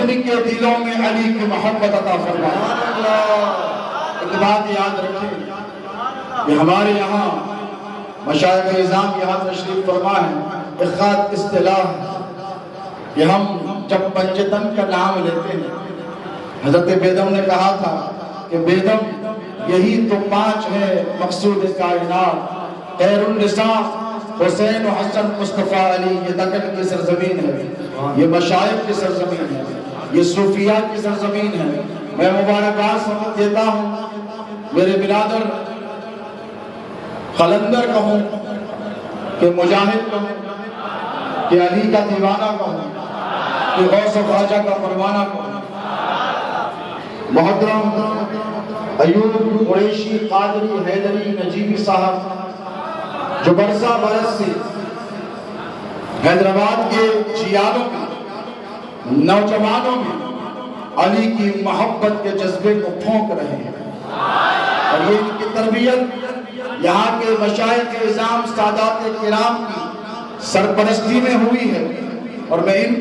جن کے دلوں میں علی کی محبت عطا فرمائے۔ ایک بات یاد رکھیں کہ ہمارے یہاں مشائخ اعظام یہاں تشریف فرما ہے، ایک خاص اصطلاح ہے کہ ہم جب پنجتن کا نام لیتے ہیں، حضرت بیدم نے کہا تھا کہ بیدم یہی تو 5 ہے مقصود کائنات، خیر النساء حسین و حسن مصطفیٰ علی، یہ دکن کی سرزمین ہے، یہ مشائخ کی سرزمین ہے، یہ صوفیاء کی سرزمین ہے۔ میں مبارکباد سمجھ دیتا ہوں میرے برادر قلندر کہوں کہ مجاہد کہوں کہ علی کا دیوانہ کہوں کہ غوث و خواجہ کا پروانہ کہوں، محترم ایوب قریشی قادری حیدری نجیبی صاحب جو برسہ برس سے حیدرآباد کے چیالوں میں نوجوانوں میں علی کی محبت کے جذبے کو پھونک رہے ہیں، اور یہ ان کی تربیت یہاں کے مشائخ اعظام سادات کرام کی سرپرستی میں ہوئی ہے، اور میں ان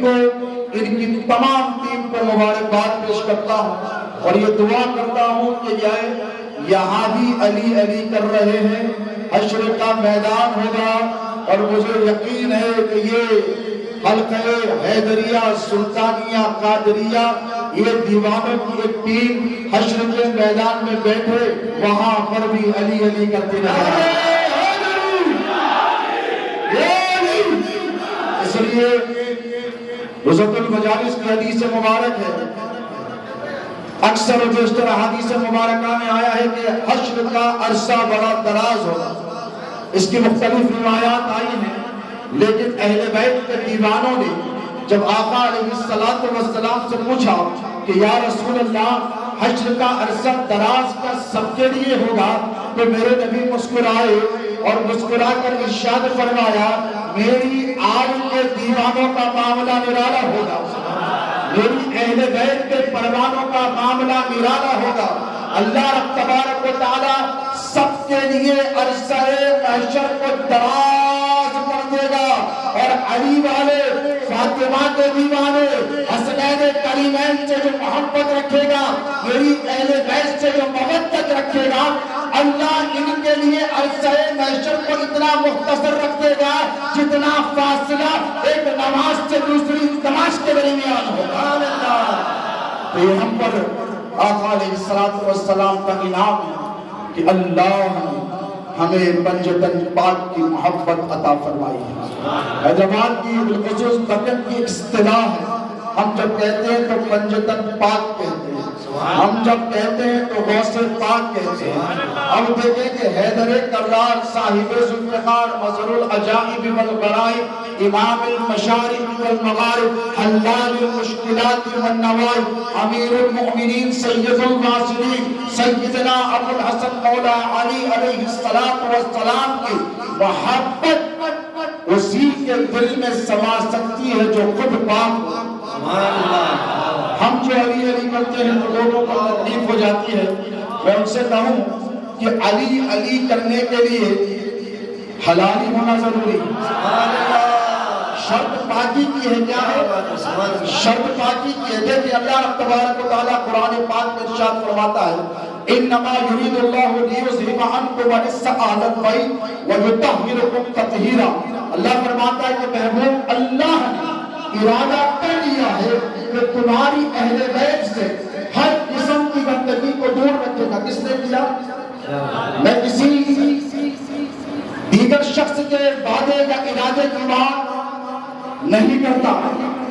کی تمام ٹیم کو مبارکباد پیش کرتا ہوں اور یہ دعا کرتا ہوں کہ یہاں بھی علی علی کر رہے ہیں، حشر کا میدان ہوگا، اور مجھے یقین ہے کہ یہ حلقہ حیدریہ سلطانیہ قادریہ یہ دیوانوں کی ایک ٹیم حشر کے میدان میں بیٹھے وہاں پر بھی علی علی کرتے رہے۔ اس لیے رزق المجالس کی حدیث مبارک ہے، اکثر و بیشتر حدیث مبارکہ میں آیا ہے کہ حشر کا عرصہ بڑا دراز ہوگا، اس کی مختلف روایات آئی ہیں، لیکن اہل بیت کے دیوانوں نے جب آقا علیہ السلام سے پوچھا کہ یا رسول اللہ حشر کا عرصہ دراز کا سب کے لیے ہوگا، تو میرے نبی مسکرائے اور مسکرا کر ارشاد فرمایا میری آل کے دیوانوں کا معاملہ نرالا ہوگا، میری اہل بیت کے پروانوں کا معاملہ نرالا ہوگا، اللہ رب تبارک و تعالی سب کے لیے عرصہ محشر کو دراز کر دے گا، اور علی والے فاطمہ کے دیوانے حسنین کریمین سے جو محبت رکھے گا، میری اہل بیت سے جو مودت رکھے گا، اللہ ان کے لیے عرصہ محشر کو اتنا مختصر رکھ دے گا جتنا فاصلہ ایک نماز سے دوسری نماز کے درمیان ہوگا۔ تو یہ ہم پر آقا علیہ السلام کا انعام ہے کہ اللہ نے ہمیں پنجتن پاک کی محبت عطا فرمائی ہے۔ حیدرآباد کی بالخصوص دکن کی اصطلاح ہے، ہم جب کہتے ہیں تو پنجتن پاک کہتے ہیں، ہم جب کہتے ہیں تو غوث پاک کہتے ہیں۔ اب دیکھیں کہ حیدر کرار صاحب ذوالفقار مظہر العجائب والغرائب امام المشارق والمغارب حلال المشکلات والنوائب امیر المؤمنین سید الواصلین سیدنا ابو الحسن مولا علی علیہ السلام کی محبت اسی کے دل میں سما سکتی ہے جو خود پاک ہو۔ ہم جو علی علی کرتے ہیں تو لوگوں کو تکلیف ہو جاتی ہے، میں ان سے کہوں کہ علی علی کرنے کے لیے حلالی ہونا ضروری ہے، شرط پاکی کی ہے، کیا ہے؟ شرط پاکی کی ہے۔ دیکھیں اللہ رب تبارک و تعالیٰ قرآن پاک میں ارشاد فرماتا ہے انما یرید اللہ لیذھب عنکم الرجس اہل البیت ویطہرکم تطہیرا۔ اللہ فرماتا ہے کہ محبوب اللہ نے ارادہ کر لیا ہے کہ تمہاری اہل بیت سے ہر قسم کی گندگی کو دور رکھے گا۔ کس نے کیا؟ میں کسی دیگر شخص کے وعدے یا ارادے کی بات نہیں کرتا،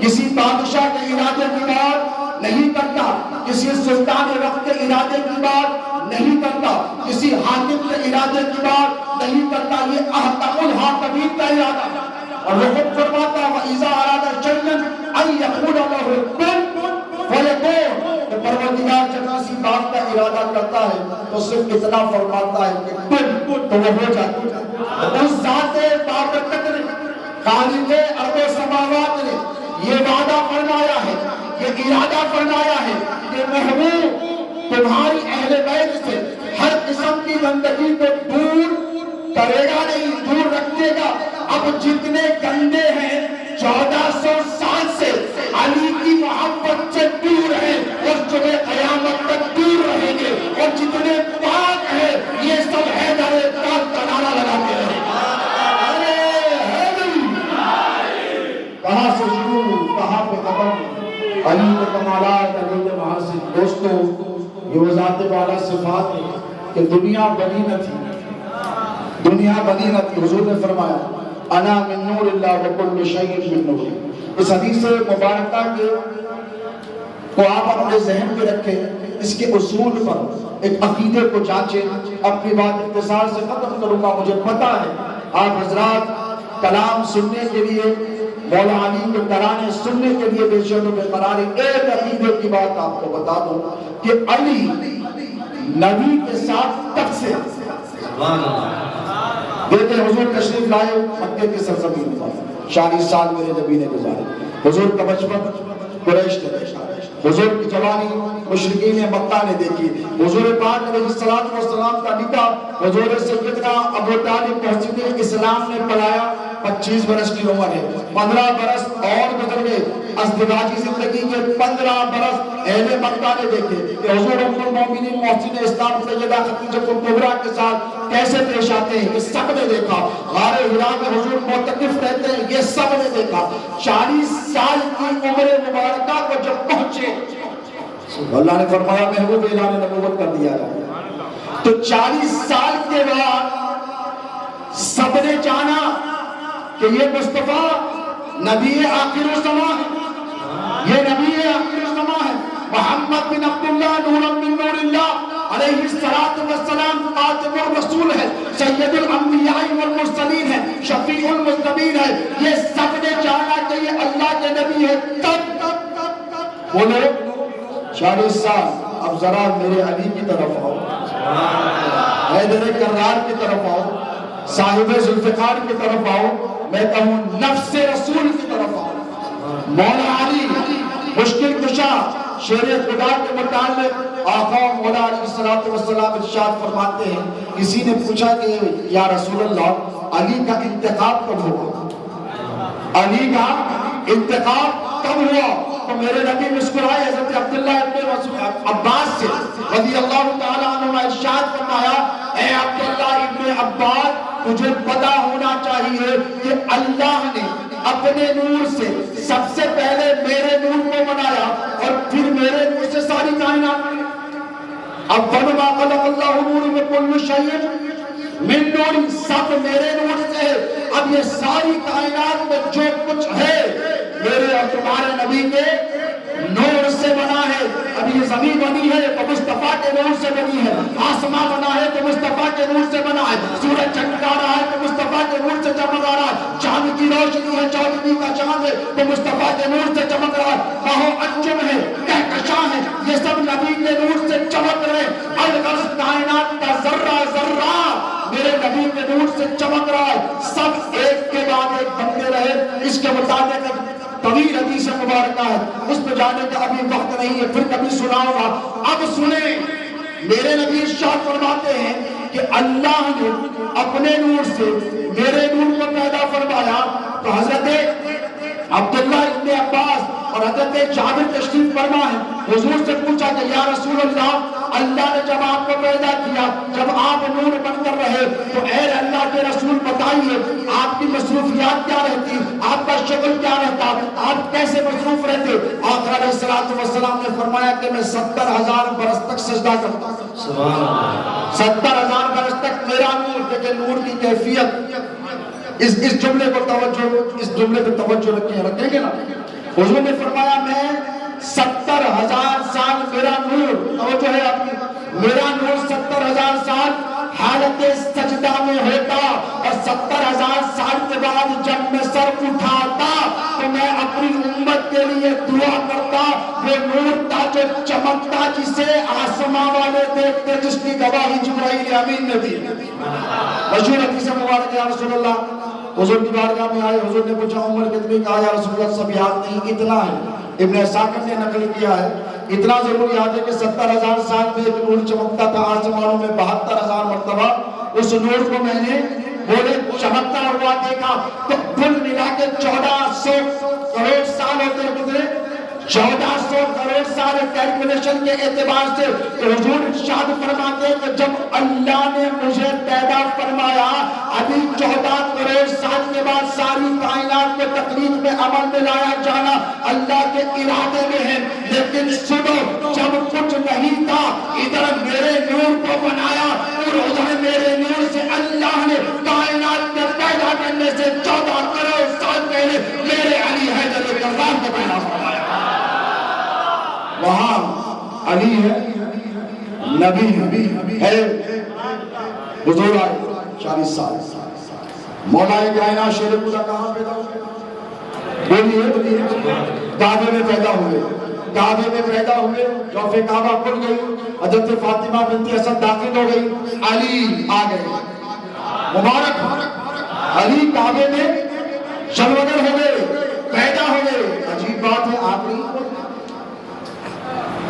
کسی بادشاہ کے ارادے کی بات نہیں کرتا، کسی سلطان وقت کے ارادے کی بات نہیں کرتا، کسی حاکم کے ارادے کی بات نہیں کرتا، یہ احکم الحاکمین کا ارادہ ہے۔ اور وہ خود فرماتا ہے وَإِذَا أَرَادَ شَيْئًا أَن يَقُولَ لَهُ كُن فَيَكُونُ، کہ پروردگار جب کسی بات کا ارادہ کرتا ہے تو صرف اتنا فرماتا ہے کہ کن تو وہ ہو جاتا ہے۔ اس ذات بابرکت نے خالق ارض و سماوات نے یہ وعدہ فرمایا ہے، یہ ارادہ فرمایا ہے کہ محبوب تمہاری اہل بیت سے ہر قسم کی گندگی کو دور کرے گا، نہیں دور رکھے گا۔ اب جتنے گندے ہیں 1400 سال سے علی کی محبت سے علی کے کمالات، علی کے محاسن. دوستو یہ وہ ذات والا صفات ہے کہ دنیا بنی نہ تھی، دنیا بنی نہ تھی. حضور نے فرمایا انا من نور اللہ وکل شیء من نور. اس حدیث مبارکہ کے کو آپ اپنے ذہن میں رکھیں، اس کے اصول پر ایک عقیدے کو جانچیں. اپنی بات اختصار سے ختم کروں گا. مجھے پتا ہے آپ حضرات کلام سننے کے لیے، مولا علی کے ترانے سننے کے لیے بے شعور بے قرار. ایک عقیدے کی بات آپ کو بتا دوں کہ علی نبی کے ساتھ تب سے دیکھیں حضور تشریف لائے مکے کی سرزمین پر. 40 سال میرے نبی نے گزارے. حضور کا بچپن قریش نے دیکھا، حضور کی جوانی مشرکین مکہ نے دیکھی. حضور پاک علیہ السلام کا نکاح حضور سیدنا ابو طالب مسجد اسلام نے پڑھایا. 25 برس کی عمر ہے، 15 برس اور گزر گئے. ازدواجی زندگی کے 15 برس اہل مکہ نے دیکھے کہ حضور ام المومنین محسن اسلام سیدہ خدیجہ کبریٰ کے ساتھ کیسے پیش آتے ہیں، یہ سب نے دیکھا. غار حرا میں حضور معتکف رہتے ہیں، یہ سب نے دیکھا. 40 سال کی عمر مبارکہ کو جب پہنچے اللہ نے فرمایا محبوب اعلان نبوت کر دیا جائے. تو 40 سال کے بعد سب نے جانا کہ یہ مصطفیٰ نبی آخر الزمان ہے، یہ نبی آخر الزمان ہے. محمد بن عبداللہ نورا من نور اللہ علیہ السلام خاتم الرسول ہے، سید الانبیاء والمرسلین ہے، شفیع المذنبین ہے. یہ سب نے جانا کہ یہ اللہ کے نبی ہے. تب بولو 40 سال. اب ذرا میرے علی کی طرف آؤ، حیدر کرار کی طرف آؤ، صاحب ذوالفقار کی طرف آؤ. میں کہوں نفس رسول کی طرف آؤ. مولا علی مشکل کشا شیر خدا کے متعلق آقا مولا علیہ السلام ارشاد فرماتے ہیں، کسی نے پوچھا کہ یا رسول اللہ علی کا انتخاب کب ہوا، علی کا انتخاب کب ہوا؟ تو میرے نبی مسکرائے حضرت عبداللہ ابن عباس سے رضی اللہ تعالیٰ عنہ ارشاد فرمایا اے عبداللہ ابن عباس تجھے پتا ہونا چاہیے کہ اللہ نے اپنے نور سے سب سے پہلے میرے نور کو بنایا اور پھر میرے نور سے ساری کائنات. اول ما خلق اللہ نور میں کل شیء من نور، سب میرے نور سے ہے. اب یہ ساری کائنات میں جو کچھ ہے میرے اور تمہارے نبی کے نور سے بنا ہے. اب یہ زمین بنی ہے تو مصطفیٰ کے نور سے بنی ہے، آسمان بنا ہے تو مصطفیٰ کے نور سے بنا ہے، سورج چمکا رہا ہے تو مصطفیٰ کے نور سے چمک رہا ہے، چاند کی روشنی ہے، چودھویں کا چاند ہے تو مصطفیٰ کے نور سے چمک رہا ہے، باہو انجم ہے، کہکشاں ہے، یہ سب نبی کے نور سے چمک رہے. الغرض کائنات کا ذرہ ذرہ میرے نبی کے نور سے چمک رہا ہے. سب ایک کے بعد ایک بنتے رہے. اس کے مطابق طویل حدیث مبارکہ ہے، اس پہ جانے کا ابھی وقت نہیں ہے، پھر کبھی سناؤں گا. اب سنیں میرے نبی ارشاد فرماتے ہیں کہ اللہ نے اپنے نور سے میرے نور کو پیدا فرمایا. تو حضرت عبداللہ ابن عباس اور حضرت جابر تشریف فرما ہے. حضور سے پوچھا کہ یا رسول اللہ اللہ نے جب آپ کو پیدا کیا، جب آپ نور بن کر رہے تو اے اللہ کے رسول بتائیے آپ کی مصروفیات کیا رہتی، آپ کا شغل کیا رہتا، آپ کیسے مصروف رہتے؟ آقا علیہ السلام نے فرمایا کہ میں 70,000 برس تک سجدہ کرتا ہوں. سبحان اللہ. 70,000 برس تک میرا نور، کہ نور کی کیفیت اس جملے کو توجہ رکھیں گے نا. حضور نے فرمایا میں 70,000 سال میرا نور، توجہ ہے آپ کی، میرا نور 70,000 سال حالت سجدہ میں ہوتا اور 70,000 سال کے بعد جب میں سر اٹھاتا تو میں اپنی امت کے لیے دعا کرتا. وہ نور تھا جو چمکتا جسے آسمان والے دیکھتے، جس کی گواہی جبرائیل امین نے دی. مشہور حدیث مبارک یا رسول اللہ حضور کی بارگاہ میں آئے. حضور نے پوچھا عمر کتنی؟ کہا یا رسول اللہ سب یاد نہیں، اتنا ہے. ابن اسحاق نے نقل کیا ہے اتنا ضرور یاد ہے کہ 70,000 سال میں ایک نور چمکتا تھا آسمانوں میں 72,000 مرتبہ. اس نور کو میں نے بولے چمکتا ہوا دیکھا تو کل ملا کے 1400 کروڑ سال ہوتے ہیں. کتنے؟ 1400 کروڑ سال کیلکولیشن کے اعتبار سے حضور ارشاد فرماتے ہیں کہ جب اللہ نے مجھے پیدا فرمایا ابھی 14 کروڑ سال کے بعد ساری کائنات کو تقلید میں عمل میں لایا جانا اللہ کے ارادے میں ہے، لیکن سنو جب کچھ نہیں تھا ادھر میرے نور کو بنایا اور ادھر میرے نور سے اللہ نے کائنات میں پیدا کرنے سے 14 کروڑ سال پہلے میرے علی حیدر کرام کو پیدا فرمایا۔ وہاں علی ہے، نبی ہے، حضور آئے 40 سال مولا کائنات شیر خدا کہاں پیدا ہوئے؟ بولیے کعبے میں پیدا ہوئے، کعبے میں پیدا ہوئے، جوف کعبہ کھل گئی، حضرت فاطمہ بنت اسد داخل ہو گئی، علی آ گئے، مبارک علی کعبے میں شلوگر ہو گئے، پیدا ہو گئے۔ عجیب بات ہے آپ نہیں بولتے،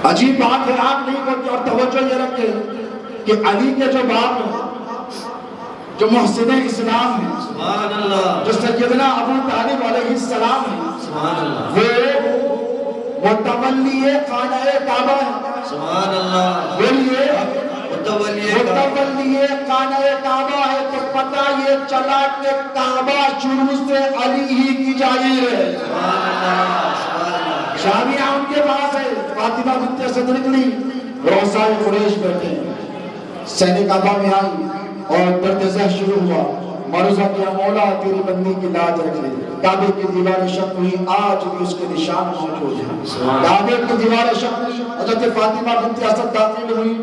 عجیب بات ہے آپ نہیں بولتے، اور توجہ یہ رکھے کہ علی کے جو باپ ہیں جو محسن اسلام ہیں، سبحان اللہ، جو سیدنا ابو طالب علیہ السلام ہیں، سبحان اللہ، وہ متولی خانہ کعبہ ہے، سبحان اللہ، بولیے متولی خانہ کعبہ ہے، تو پتہ یہ چلا کہ کعبہ شروع سے علی ہی کی جاگیر ہے، سبحان اللہ، شامیہ ان کے پاس ہے، فاطمہ بنت اسد نکلی، روسائے قریش بیٹھے ہیں، سین کعبہ میں آئی اور درد زہ شروع ہوا، معروضہ کیا مولا تیری بندی کی لاج رکھ لے، کعبے کی دیوار شق ہوئی، آج بھی اس کے نشان موجود ہیں، کعبے کی دیوار شق ہوئی، حضرت فاطمہ بنت اسد داخل ہوئی،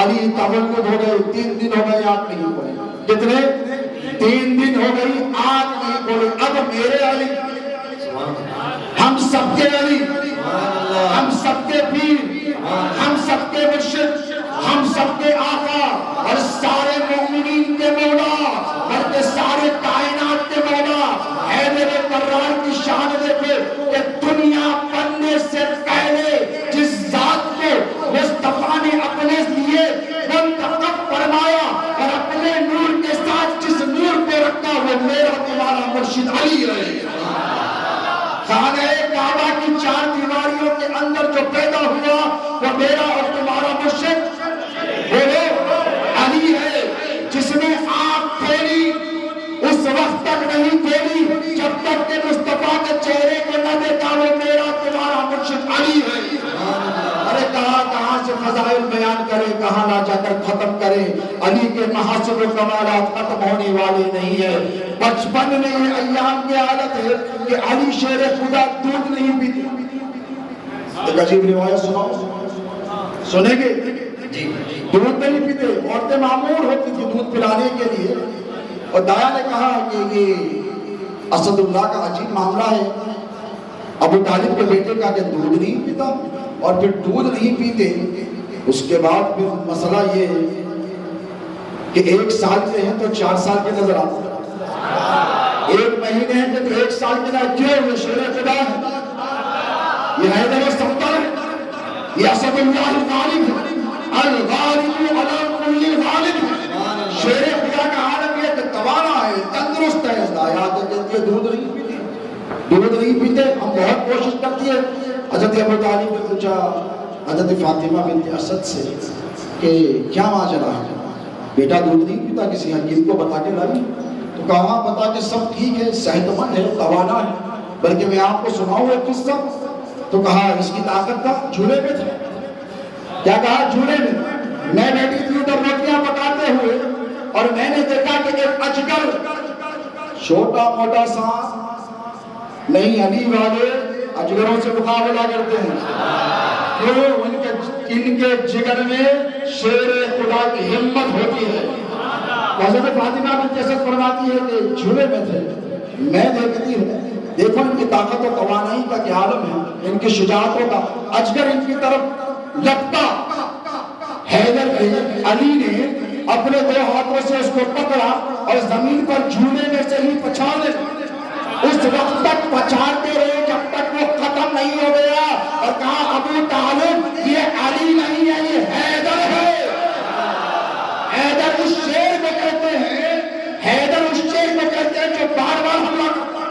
علی تولد ہو گئے، 3 دن ہو گئے آنکھ نہیں کھولے، کتنے؟ 3 دن ہو گئی آنکھ نہیں کھولے۔ اب میرے علی، ہم سب کے علی، ہم سب کے پیر، ہم سب کے مرشد، ہم سب کے آقا اور سارے مومنین کے مولا، بلکہ سارے کائنات کے مولا، حیدر کرار کی شان دیکھے کہ دنیا بننے سے پہلے جس ذات کو مصطفیٰ نے اپنے لیے منتخب فرمایا اور اپنے نور کے ساتھ جس نور کو رکھا وہ میرا تمہارا مرشد علی ہے۔ خانہ کعبہ کی 4 دیواریوں کے اندر جو پیدا ہوا وہ میرا اور تمہارا مرشد علی ہے، جس نے آنکھ کھولی اس وقت تک نہیں کھولی جب تک کہ مصطفیٰ کے چہرے کو نہ دیکھا، وہ میرا تمہارا مرشد علی ہے۔ ارے کہاں سے فضائل بیان کرے، کہاں نہ جا کر ختم کرے، علی کے محاسن و کمالات ختم ہونے والے نہیں ہے۔ بچپن میں یہ ایام کی حالت ہے کہ علی شیر خدا دودھ نہیں پیتے۔ ایک عجیب روایت سناؤ، سنیں گے؟ دودھ نہیں پیتے، عورتیں معمور ہوتی تھی دودھ پلانے کے لیے، اور دایا نے کہا کہ یہ اسد اللہ کا عجیب معاملہ ہے، ابو طالب کے بیٹے کا کہ دودھ نہیں پیتا، اور پھر دودھ نہیں پیتے، اس کے بعد پھر مسئلہ یہ ہے کہ 1 سال کے ہیں تو 4 سال کے نظر آتے ہیں، 1 مہینے ہیں تو 1 سال کے نظر، کیوں؟ یہ شیر خدا ہے، یہ حیدر سلطان ہے، یہ اسد اللہ الغالب ہے، الغالب علی کل غالب، شیر خدا کا عالم یہ کہ توانا ہے، تندرست ہے، ہدایات دیتی ہے، دودھ نہیں پیتے، دودھ نہیں پیتے۔ ہم بہت کوشش کرتی ہے۔ حضرت ابو طالب نے پوچھا حضرت فاطمہ بنت اسد سے کہ کیا ماجرا ہے، بیٹا دودھ نہیں پیتا، کسی حکیم کو بتا کے لائی؟ تو کہا بتا کہ سب ٹھیک ہے، صحت مند ہے، توانا ہے، بلکہ میں آپ کو سناؤں ایک قصہ۔ تو کہا اس کی طاقت کا جھولے میں تھا۔ کیا کہا؟ جھولے میں بیٹھی تھی ادھر روٹیاں پکاتے ہوئے، اور میں نے دیکھا کہ ایک اجگر، چھوٹا موٹا سا نہیں، علی والے اجگروں سے مقابلہ کرتے ہیں، ان کے جگر میں شیر خدا کی ہمت ہوتی ہے۔ حضرت فاطمہ بنت اسد فرماتی ہے کہ جھولے میں تھے، میں دیکھتی ہوں، دیکھو ان کی طاقت و توانائی کا کیا عالم ہے، ان کی شجاعتوں کا۔ اجگر ان کی طرف لپتا، حیدر علی نے اپنے 2 ہاتھوں سے اس کو پکڑا اور زمین پر جھولے میں سے ہی پچھاڑے، اس وقت تک پچھاڑتے رہے جب تک وہ ختم نہیں ہو گیا، اور کہا ابو طالب یہ علی نہیں ہے، یہ حیدر ہے۔ حیدر اس شیر کو کہتے ہیں، حیدر اس شیر کو کہتے ہیں جو بار بار حملہ کرتا ہے۔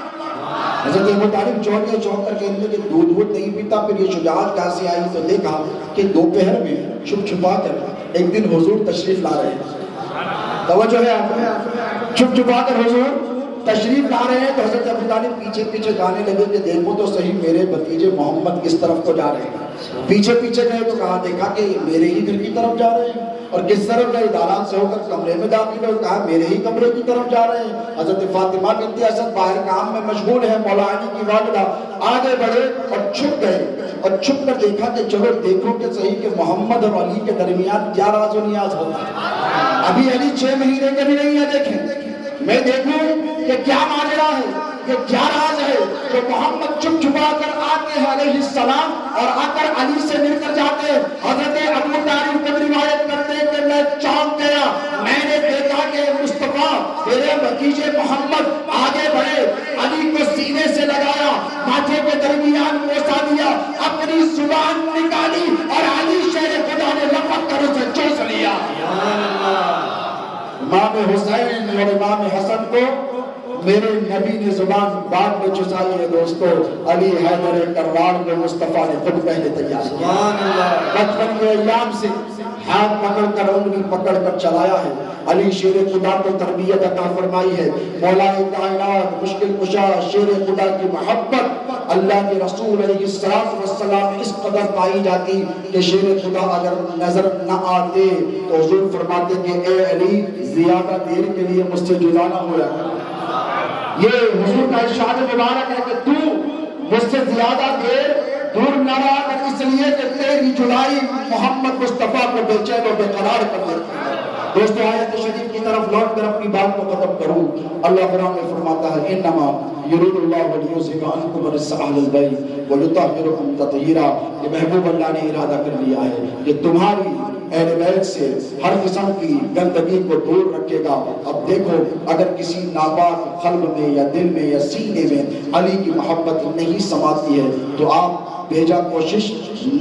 حضرت ابو طالب چونک کر کہنے کہ دودھ نہیں پیتا، پھر یہ شجاعت کہاں سے آئی؟ تو دیکھا کہ دوپہر میں چھپ چھپا کر ایک دن حضور تشریف لا رہے ہیں، توجہ ہے آپ، چھپ چھپا کر حضور تشریف لا رہے ہیں، تو حضرت ابو طالب پیچھے پیچھے جانے لگے کہ دیکھو تو صحیح میرے بھتیجے محمد کس طرف کو جا رہے ہیں۔ پیچھے پیچھے گئے تو کہا، دیکھا کہ میرے ہی گھر کی طرف جا رہے ہیں، اور کس طرف گئے؟ دالان سے ہو کر کمرے میں داخل ہو، کہا میرے ہی کمرے کی طرف جا رہے ہیں۔ حضرت فاطمہ بنت اسد باہر کام میں مشغول ہے، مولا علی کی والدہ آگے بڑھے اور چھپ گئے، اور چھپ کر دیکھا کہ چلو دیکھو کہ صحیح کہ محمد اور علی کے درمیان کیا راز و نیاز ہوتا ہے۔ ابھی علی 6 مہینے کے بھی نہیں ہے، دیکھیں میں دیکھوں کہ کیا ماجرا ہے، کہ کیا راز ہے، کہ محمد چھپ چھپا کر آتے ہیں علیہ السلام، اور آ کر علی سے مل کر جاتے ہیں۔ حضرت ابو طالب کو روایت کرتے ہیں کہ میں چونک گیا، میں نے دیکھا کہ مصطفیٰ میرے بھتیجے محمد آگے بڑھے، علی کو سینے سے لگایا، ماتھے کے درمیان بوسہ دیا، اپنی زبان نکالی، اور علی شیر خدا نے لپک کر اسے چوس لیا۔ امام حسین اور امام حسن کو میرے نبی نے زبان بعد میں چسائی ہے دوستو، علی حیدر کرار کو مصطفیٰ نے خود پہلے تیار کیا۔ بچپن کے ایام سے ہاتھ پکڑ کر انگلی پکڑ کر چلایا ہے، علی شیر خدا کو تربیت عطا فرمائی ہے۔ مولا کائنات مشکل کشا شیر خدا کی محبت اللہ کے رسول علیہ السلام اس قدر پائی جاتی کہ شیر خدا اگر نظر نہ آتے تو حضور فرماتے کہ اے علی زیادہ دیر کے لیے مجھ سے جدا نہ ہو جاتا۔ یہ حضور کا ارشاد مبارک ہے کہ تو مجھ سے زیادہ دیر دور نہ رہا کر، اس لیے کہ تیری جدائی محمد مصطفیٰ کو بے چین و بے قرار کر دیتی ہے۔ دوستو آیت شریف کی طرف لوٹ کر اپنی بات کو ختم کروں۔ اللہ قرآن میں فرماتا ہے انما یرید اللہ لیذھب عنکم الرجس اہل البیت ویطہرکم تطہیرا، کہ محبوب اللہ نے ارادہ کر لیا ہے کہ تمہاری اہل بیت سے ہر قسم کی گندگی کو دور رکھے گا۔ اب دیکھو اگر کسی ناپاک قلب میں یا دل میں یا سینے میں علی کی محبت نہیں سماتی ہے تو آپ بھیجا کوشش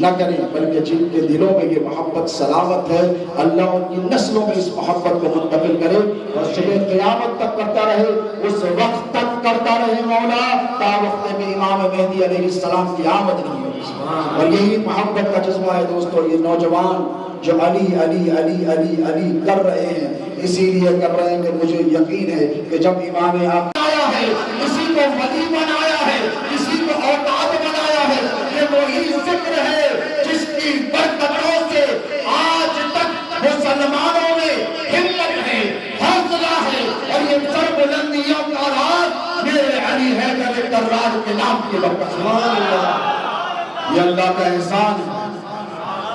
نہ کریں، بلکہ جن کے دلوں میں یہ محبت سلامت ہے اللہ ان کی نسلوں میں اس محبت کو منتقل کرے، اور صبح قیامت تک کرتا رہے، اس وقت تک کرتا رہے مولا تا وقت میں امام مہدی علیہ السلام کی آمد نہیں ہوگی۔ اور یہی محبت کا جذبہ ہے دوستو، یہ نوجوان جو علی علی علی علی علی کر رہے ہیں، اسی لیے کر رہے ہیں کہ مجھے یقین ہے کہ جب امام آیا ہے اسی کو ولی بنایا ہے، اسی کو اوتاد بنایا ہے، یہ وہی ذکر ہے جس کی برکتوں سے آج تک مسلمانوں میں ہمت ہے، حوصلہ ہے، اور یہ سر بلندیوں کا راز میرے علی حیدر کرار کے نام کی برکت۔ سبحان اللہ، یہ اللہ کا احسان ہے،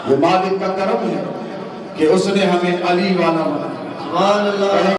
یہ مالک کا کرم ہے کہ اس نے ہمیں علی والا بنایا۔ سبحان اللہ۔